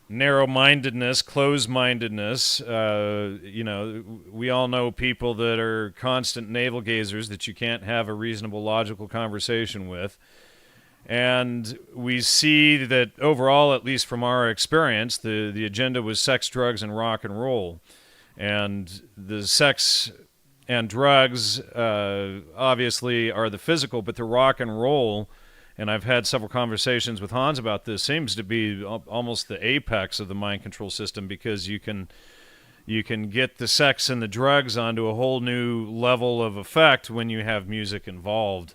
narrow-mindedness, closed-mindedness. You know, we all know people that are constant navel-gazers that you can't have a reasonable, logical conversation with. And we see that overall, at least from our experience, the agenda was sex, drugs, and rock and roll. And the sex and drugs obviously are the physical, but the rock and roll, and I've had several conversations with Hans about this, seems to be almost the apex of the mind control system, because you can get the sex and the drugs onto a whole new level of effect when you have music involved.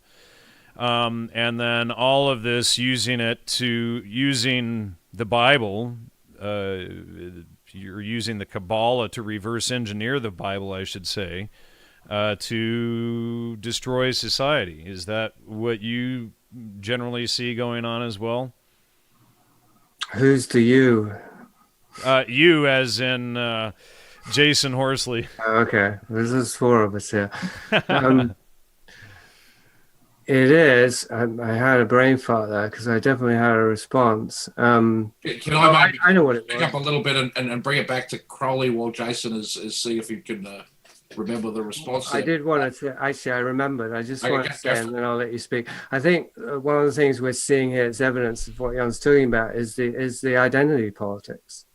And then all of this using the Bible, you're using the Kabbalah to reverse engineer the Bible, I should say, to destroy society. Is that what you generally see going on as well? Who's the you? You as in Jasun Horsley. Okay, there's four of us here. It is. I had a brain fart there because I definitely had a response. Can I maybe I know what it pick was. up a little bit and bring it back to Crowley while Jason is see if you can remember the response. I did want to actually. I remembered. I just Okay, want to say, and then I'll let you speak. I think one of the things we're seeing here, it's evidence of what Jan's talking about, is the identity politics,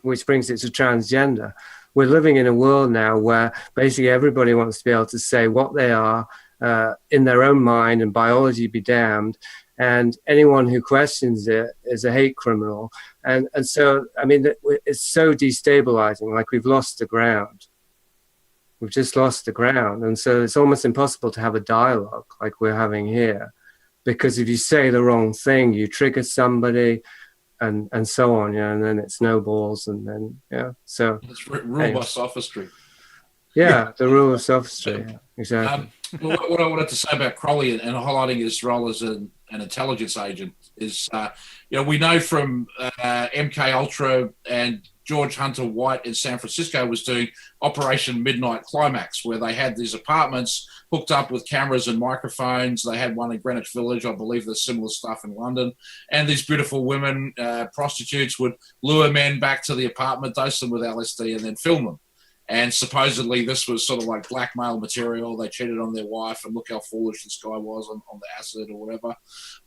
which brings it to transgender. We're living in a world now where basically everybody wants to be able to say what they are in their own mind, and biology be damned. And anyone who questions it is a hate criminal. And so, I mean, it's so destabilizing. Like, we've lost the ground. We've just lost the ground. And so it's almost impossible to have a dialogue like we're having here, because if you say the wrong thing, you trigger somebody, and so on, and then it snowballs, and then, so. It's rule by sophistry. Yeah, the rule of sophistry, exactly. What I wanted to say about Crowley and highlighting his role as an intelligence agent is, we know from MK Ultra and George Hunter White in San Francisco was doing Operation Midnight Climax, where they had these apartments hooked up with cameras and microphones. They had one in Greenwich Village. I believe there's similar stuff in London. And these beautiful women, prostitutes, would lure men back to the apartment, dose them with LSD, and then film them. And supposedly this was sort of like blackmail material. They cheated on their wife, and look how foolish this guy was on the acid or whatever.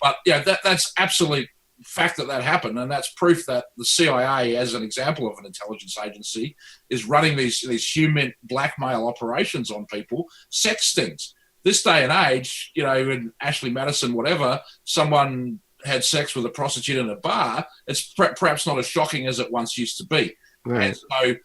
But yeah, that's absolute fact that happened, and that's proof that the CIA, as an example of an intelligence agency, is running these human blackmail operations on people, sex stings. This day and age, in Ashley Madison, whatever, someone had sex with a prostitute in a bar, it's perhaps not as shocking as it once used to be. Right. And so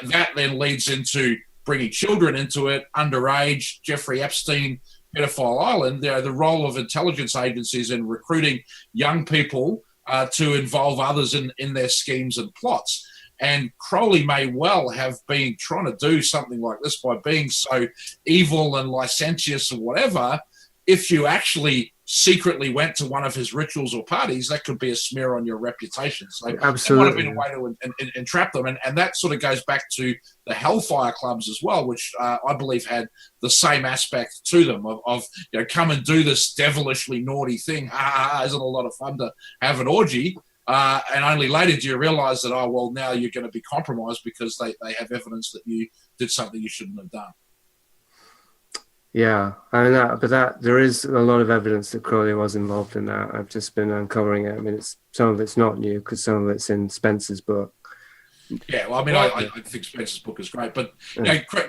that then leads into bringing children into it, underage, Jeffrey Epstein, pedophile island. The role of intelligence agencies in recruiting young people to involve others in their schemes and plots. And Crowley may well have been trying to do something like this by being so evil and licentious or whatever. If you actually secretly went to one of his rituals or parties, that could be a smear on your reputation. So absolutely, it might have been a way to entrap them. And that sort of goes back to the Hellfire clubs as well, which I believe had the same aspect to them of come and do this devilishly naughty thing. Isn't a lot of fun to have an orgy. And only later do you realize that, now you're going to be compromised because they have evidence that you did something you shouldn't have done. Yeah, I mean but there is a lot of evidence that Crowley was involved in that. I've just been uncovering it. I mean, some of it's not new because some of it's in Spencer's book. Yeah, well, I mean, I think Spencer's book is great, but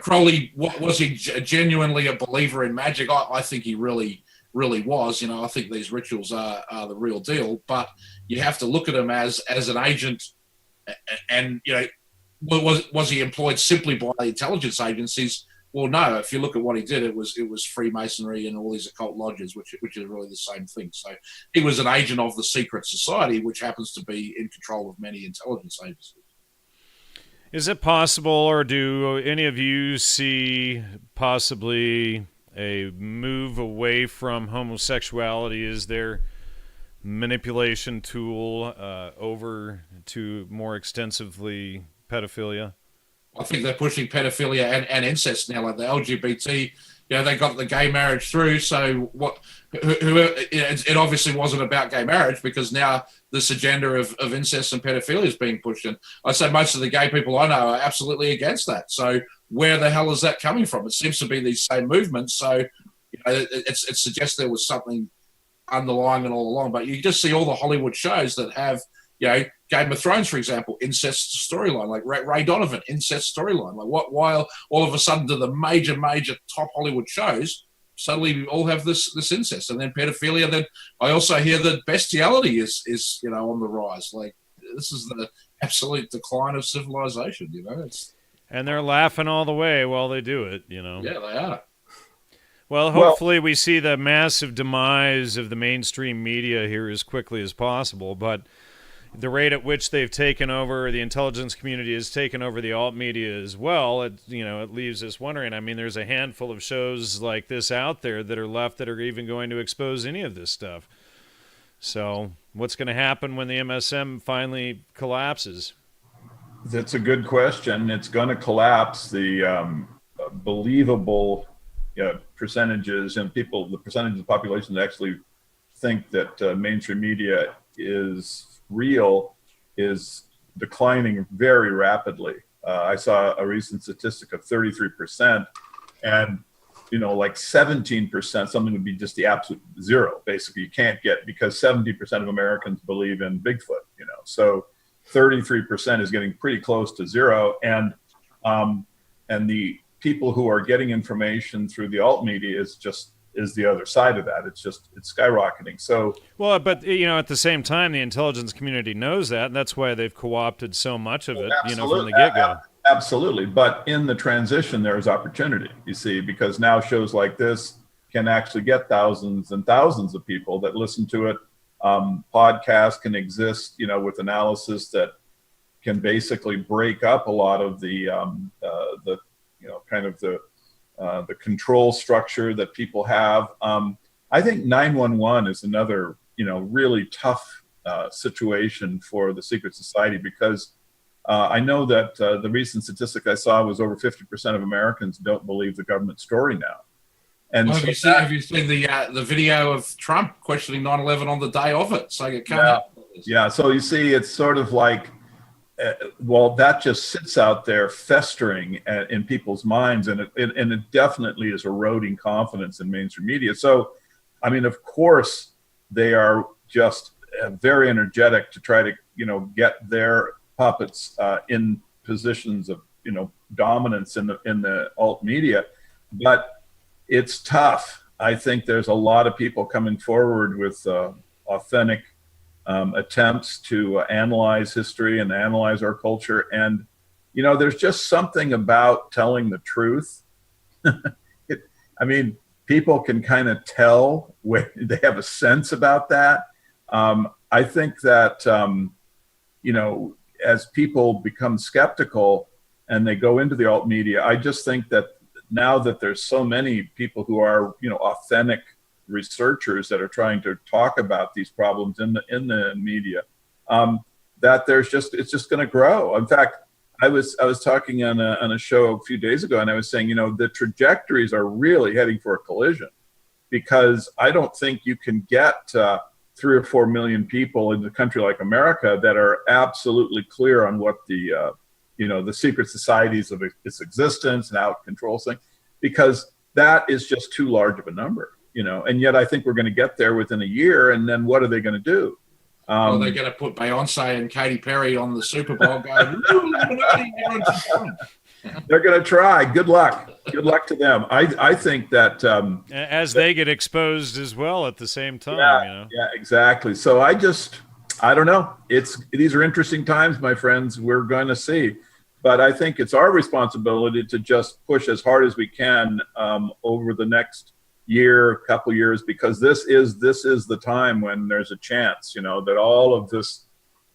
Crowley, was he genuinely a believer in magic? I think he really, really was. I think these rituals are the real deal, but you have to look at him as an agent, and was he employed simply by the intelligence agencies? Well, no. If you look at what he did, it was Freemasonry and all these occult lodges, which is really the same thing. So he was an agent of the secret society, which happens to be in control of many intelligence agencies. Is it possible, or do any of you see possibly a move away from homosexuality as their manipulation tool over to more extensively pedophilia? I think they're pushing pedophilia and incest now, like the LGBT. They got the gay marriage through. So it obviously wasn't about gay marriage, because now this agenda of incest and pedophilia is being pushed. And I say most of the gay people I know are absolutely against that. So where the hell is that coming from? It seems to be these same movements. So it suggests there was something underlying it all along. But you just see all the Hollywood shows that have, Game of Thrones, for example, incest storyline, like Ray Donovan, incest storyline. Like why all of a sudden do the major top Hollywood shows suddenly all have this incest, and then pedophilia? Then I also hear that bestiality is on the rise. Like, this is the absolute decline of civilization. And they're laughing all the way while they do it. Yeah, they are. Well, hopefully we see the massive demise of the mainstream media here as quickly as possible, but the rate at which they've taken over, the intelligence community has taken over the alt media as well, it leaves us wondering. I mean, there's a handful of shows like this out there that are left that are even going to expose any of this stuff. So what's going to happen when the MSM finally collapses? That's a good question. It's going to collapse. The believable percentages and the percentage of the population that actually think that mainstream media is real is declining very rapidly. I saw a recent statistic of 33%, and like 17%, something would be just the absolute zero. Basically, you can't get, because 70% of Americans believe in Bigfoot. So 33% is getting pretty close to zero, and the people who are getting information through the alt media is the other side of that. It's skyrocketing. So but at the same time, the intelligence community knows that, and that's why they've co-opted so much of it, from the get-go. Absolutely. But in the transition, there is opportunity, you see, because now shows like this can actually get thousands and thousands of people that listen to it. Podcasts can exist, with analysis that can basically break up a lot of the control structure that people have. I think 911 is another, really tough situation for the secret society, because I know that the recent statistic I saw was over 50% of Americans don't believe the government story now. And have you seen the video of Trump questioning 9/11 on the day of it, saying it can't happen? Yeah, so you see, it's sort of like, that just sits out there festering in people's minds, and it definitely is eroding confidence in mainstream media. So, I mean, of course, they are just very energetic to try to, get their puppets in positions of, dominance in the alt media, but it's tough. I think there's a lot of people coming forward with authentic attempts to analyze history and analyze our culture. And, there's just something about telling the truth. People can kind of tell when they have a sense about that. I think that, as people become skeptical and they go into the alt media, I just think that now that there's so many people who are, authentic researchers that are trying to talk about these problems in the media, that it's just going to grow. In fact, I was talking on a show a few days ago, and I was saying, the trajectories are really heading for a collision, because I don't think you can get 3 or 4 million people in a country like America that are absolutely clear on what the secret societies of its existence and how it controls things, because that is just too large of a number. And yet I think we're going to get there within a year, and then what are they going to do? Well, they're going to put Beyonce and Katy Perry on the Super Bowl going, Illuminati, they're going to try. Good luck. Good luck to them. I think that as they get exposed as well at the same time. Yeah, exactly. So I don't know. These are interesting times, my friends. We're going to see. But I think it's our responsibility to just push as hard as we can over the next couple years, because this is the time when there's a chance, that all of this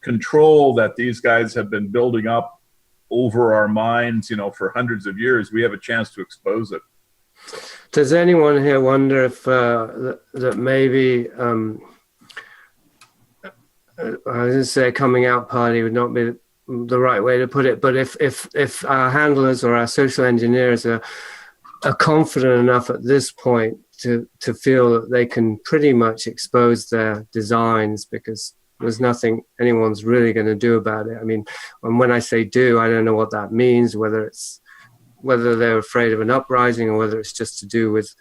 control that these guys have been building up over our minds, for hundreds of years, we have a chance to expose it. Does anyone here wonder if that maybe I was going to say a coming out party would not be the right way to put it, but if our handlers or our social engineers are confident enough at this point to feel that they can pretty much expose their designs, because there's nothing anyone's really going to do about it. I mean, and when I say do, I don't know what that means, whether they're afraid of an uprising or whether it's just to do with,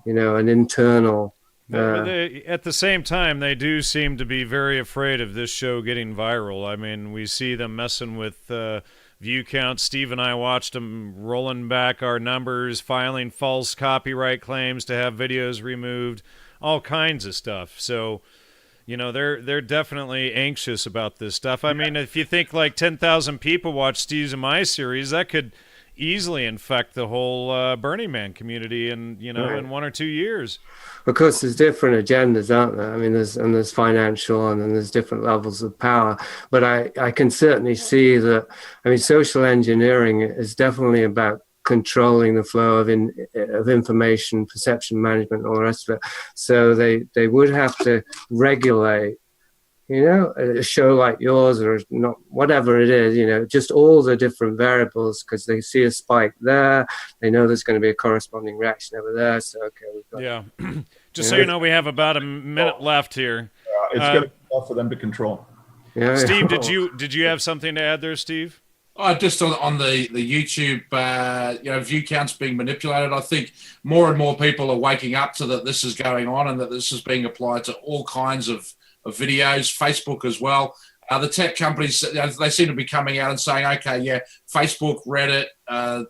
an internal. At the same time, they do seem to be very afraid of this show getting viral. I mean, we see them messing with view counts. Steve and I watched them rolling back our numbers, filing false copyright claims to have videos removed, all kinds of stuff. So, they're definitely anxious about this stuff. I mean, if you think like 10,000 people watch Steve's and my series, that could easily infect the whole Burning Man community in, in 1 or 2 years. Of course, there's different agendas, aren't there? I mean, there's financial and then there's different levels of power. But I can certainly see that. I mean, social engineering is definitely about controlling the flow of information, perception management, all the rest of it. So they would have to regulate, a show like yours or not, whatever it is, just all the different variables, because they see a spike there, they know there's going to be a corresponding reaction over there. So, okay, we've got Just so you know, we have about a minute left here. It's going to be tough for them to control. Yeah. Steve, did you have something to add there, Steve? Just on the YouTube, view counts being manipulated. I think more and more people are waking up to that this is going on and that this is being applied to all kinds of videos, Facebook as well. The tech companies, they seem to be coming out and saying, okay, yeah, Facebook, Reddit,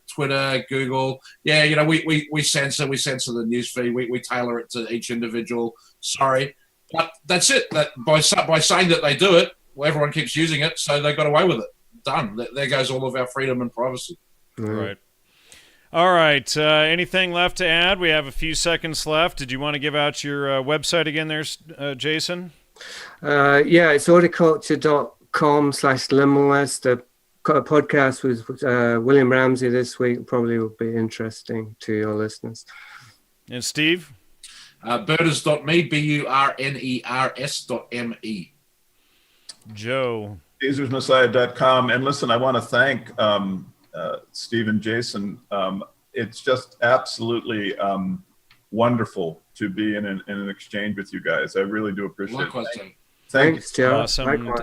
Twitter, Google, we censor the news feed, we tailor it to each individual. Sorry, but that's it. That by saying that they do it, well, everyone keeps using it, so they got away with it. Done. There goes all of our freedom and privacy. Right. All right. Anything left to add? We have a few seconds left. Did you want to give out your website again there, Jason? It's horticulture.com/limitless. The podcast with William Ramsey this week probably will be interesting to your listeners. And Steve? Burners.me, BURNERS.me. Joe? CaesarsMessiah.com. And listen, I want to thank Steve and Jason. It's just absolutely wonderful to be in an exchange with you guys. I really do appreciate it. Thanks, Joe.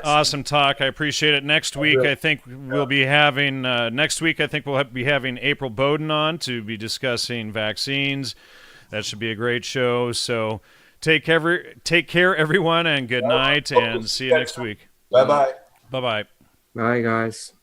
Awesome talk. I appreciate it. Next week, I think we'll be having April Bowden on to be discussing vaccines. That should be a great show. So take care, everyone, and good night, and see you next week. Bye-bye. Bye-bye. Bye, guys.